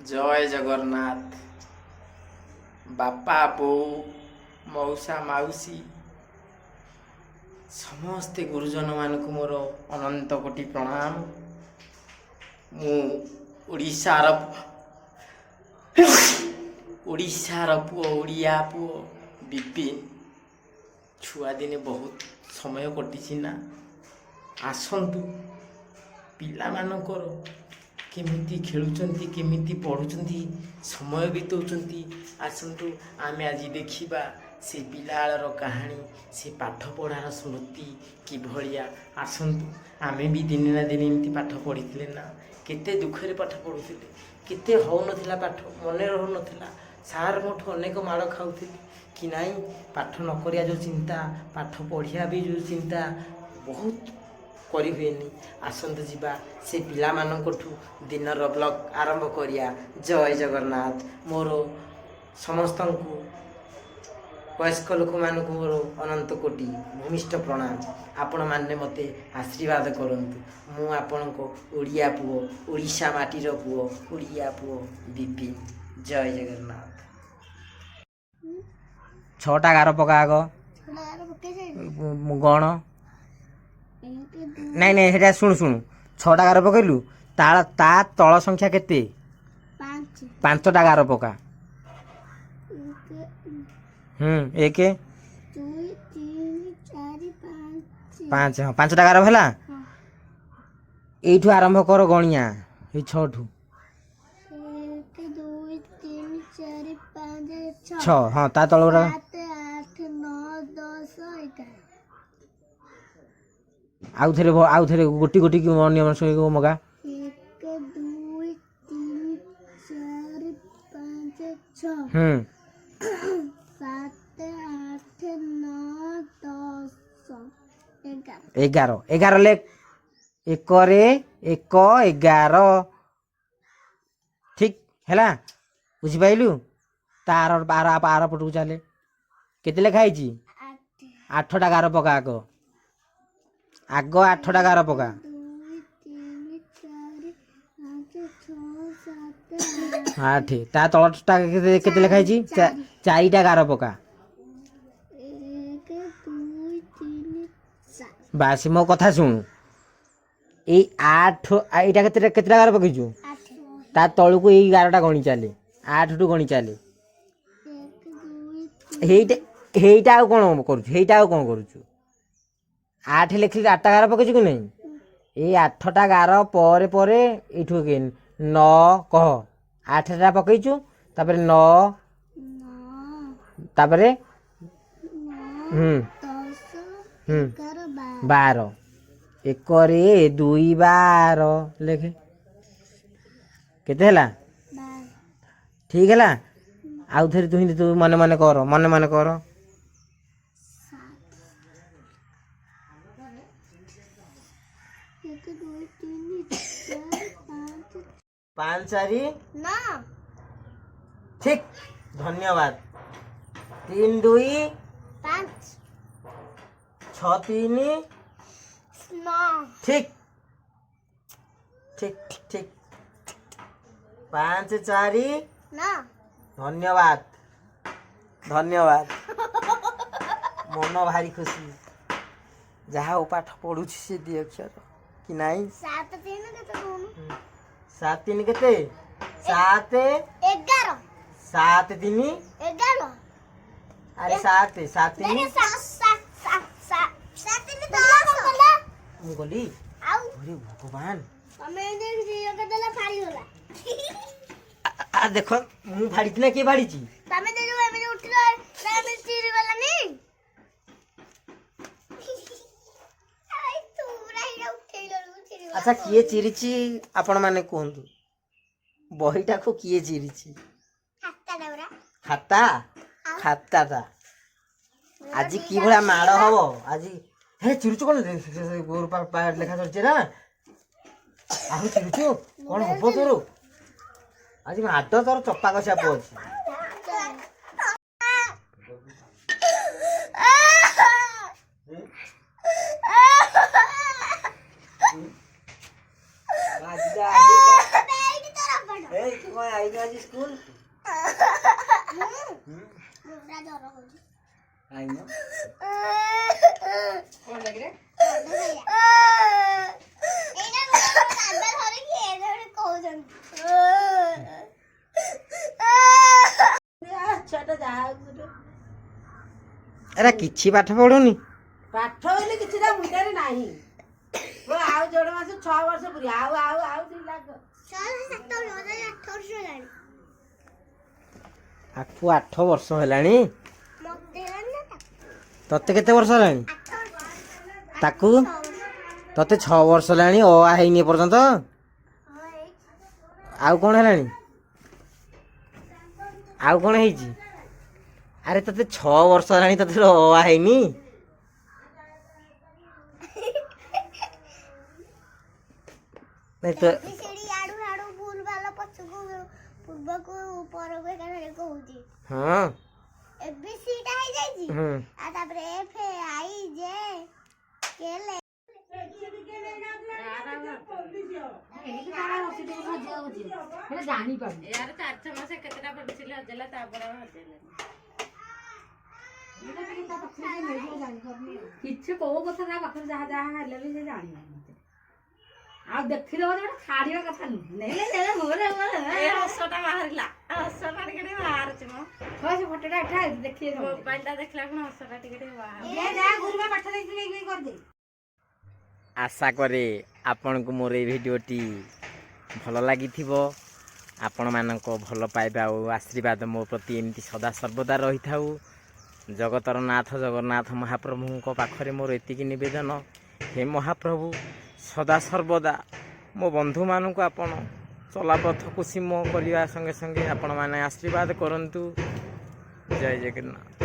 जय जगन्नाथ। बापा बो मौसा माउसी समस्ते गुरुजन मानक मोर अनंत कोटि प्रणाम। मु ओडिशार पुओ ओडिया पुओ विपिन। छुआ दिने बहुत समय कटिछि ना। आसंतु पिला मानकर केमिति खेलुचंती केमिति पढ़ुचंती समय बितौचंती। आसंतु आमे आज देखिबा से पिलाळर कहानी से पाठ पढ़ार स्मृति कि भलिया। आसंतु आमे भी दिने ना दिने एमती पाठ पढ़िथिले ना। केते दुखरे पाठ पढ़ुथिले, केते हौ नथिला पाठ मने रहु नथिला। सार मोठ अनेक माड़ खाउथिले कि नाई पाठ न करिया जो चिंता, पाठ पढ़िया भी जो चिंता बहुत करि हुएनी। आसंतु जीवा से पिला मानकठू दिनर ब्लॉग आरंभ करिया। जय जगन्नाथ। मोर समस्तंकु वयस्क लोक मानक मोर अनंत कोटि भूमिष्ठ प्रणाम। आपण माने मते आशीर्वाद करंतु। मु आपणको ओडिया पुओ ओडिशा माटीर पुओ ओडिया पुओ विपिन। जय जगन्नाथ। छटा गार पका आग गण नाई नाई हेटा शुणु शुणु छटा गार पकेलु ता तल संख्या केते? पांचटा गार पका। एक पांच हाँ पांचटा गार भेला। एठू आरंभ कर गणिया ए छठू छ हाँ ता तल आउ थे गोटी गोटी नियम सही मगा 1 2 3 4 5 6 7 8 9 10 11 11 ले एक रे एक 11 ठीक हैला बुझी पाइलु। तार बार आर पटू चले केते लेखा है 8टा गार पका आग आग 8टा गार पका 8 ता तलटा केते लेखा है 4टा गार पका। 1 2 3 4 बास मो कथा शुणु ए 8 एटा केतेटा गार पकेजु ता तळुको एई 11टा गणी चाले 8 टू गणी चाले 1 2 हेईटा आउ कोन करूछु हेईटा आउ कोन करूछु 8 लेखिले 8टा गार पकेजु कि नै ए 8टा गार परे परे एठु के 9 कह 8टा पकेजु तापर 9 तापर 12 एक रे 2 12 लेखे केते हला ठीक है। आउ थे तू मन मन कर मन मन कर 1 2 3 4 5 4 9 ठीक धन्यवाद 3 2 5 6 3 9 ठीक ठीक ठीक 5 4 9 धन्यवाद धन्यवाद मन भारी खुशी जहाँ पाठ पढ़ु से दी अक्षर कि नाई 7 3 केते कहनु 7 3 केते 7 11 7 3 11 अरे 7 7 3 मु गली अरे भगवान आ देखो मु भाड़ी ना के भाड़ी छी अच्छा किए चिरिची आपण माने कहतु बहीटा को किए चिरिची खाता खाता था आज की भला माड़ हबो आज हे चिरुचु कोन गोर पार लेखा चलছে ना आहु चिरुचु कोन हबो तोरो आज माड तोर चप्पा कसा पछ କାଟ ଏଇ ତୁ କଣ ଆଇଲୁ ଆଜି ସ୍କୁଲ? ମୁଣ୍ଡା ଜର ହଉଛି ଆଇନ କଣ ଲାଗିରେ? ଏଇଟା ଦାଦା ଧରିକି ଏଇଟା ଗୋଟେ କହୁଛନ୍ତି ଛୁଆଟା ଯାହା ହଉଛି ଏରା କିଛି ପାଠ ପଢୁନି। ପାଠ ବୋଲି କିଛିଟା ମୁଣ୍ଡରେ ନାହିଁ। ଆଉ ଯୋଡ ମାସ 6 ବର୍ଷ ପୁରୀ ଆଉ ଆଉ ଆଉ 2 ଲାખ। 7 8 ବର୍ଷ ହେଲାଣି ଆକୁ 8 ବର୍ଷ ହେଲାଣି। ମତେ ହେଲାଣି ନା ତତେ କେତେ ବର୍ଷ ହେଲାଣି? 8 ବର୍ଷ ତାକୁ ତତେ 6 ବର୍ଷ ହେଲାଣି। ଅ ଆ ହେଇନି ଏପର୍ଯ୍ୟନ୍ତ। ଆଉ କଣ ହେଲାଣି? ଆଉ କଣ ହେଇଛି? ଆରେ ତତେ 6 ବର୍ଷ ହେଲାଣି, ତତେ ଅ ଆ ହେଇନି? ନାଇଁ ତ ସେଠି ଆଡୁ ଆଡୁ ଭୁଲ ଭାଲ ପଛକୁ ପୂର୍ବକୁ ପରକୁ ଏକାଥରେ କହୁଛି ହଁ ଏବିସି ଟା ହେଇଯାଇଛି ହୁଁ ଆଉ ତାପରେ ଏଫ ଆଇ ଜେ କେଲେ କିଛି କୋଉ କଥା ତା ପାଖରେ ଯାହା ଯାହା ହେଲେ ବି ସେ ଜାଣିବ ମତେ। ଆଉ ଦେଖିଲେ ଗୋଟେ ଛାଡିବା କଥା ନୁହେଁ। ନେଲେ ନେଲେ ମୋର ହସଟା ବାହାରିଲା ହସଟା ଟିକେ ଟିକେ ବାହାରୁଛି ମ ସେ ଫଟୋଟା ଏଠା ଦେଖିବେ ମୋବାଇଲଟା ଦେଖିଲା କଣ ହସଟା ଟିକେ ଟିକେ ବାହାରୁଛି। ଯାହା ଗୁରୁମା ପାଠ ଦେଇଥିଲେ ଏଇ କରିଦେ। ଆଶା କରେ ଆପଣଙ୍କୁ ମୋର ଏଇ ଭିଡ଼ିଓଟି ଭଲ ଲାଗିଥିବ। ଆପଣମାନଙ୍କ ଭଲ ପାଇବା ଓ ଆଶୀର୍ବାଦ ମୋ ପ୍ରତି ଏମିତି ସଦାସର୍ବଦା ରହିଥାଉ। ଜଗତର ନାଥ ଜଗନ୍ନାଥ ମହାପ୍ରଭୁଙ୍କ ପାଖରେ ମୋର ଏତିକି ନିବେଦନ, ହେ ମହାପ୍ରଭୁ ସଦାସର୍ବଦା ମୋ ବନ୍ଧୁମାନଙ୍କୁ ଆପଣ ଚଲାପଥକୁ ସୀମ କରିବା ସଙ୍ଗେ ସଙ୍ଗେ ଆପଣମାନେ ଆଶୀର୍ବାଦ କରନ୍ତୁ। ଜୟ ଜଗନ୍ନାଥ।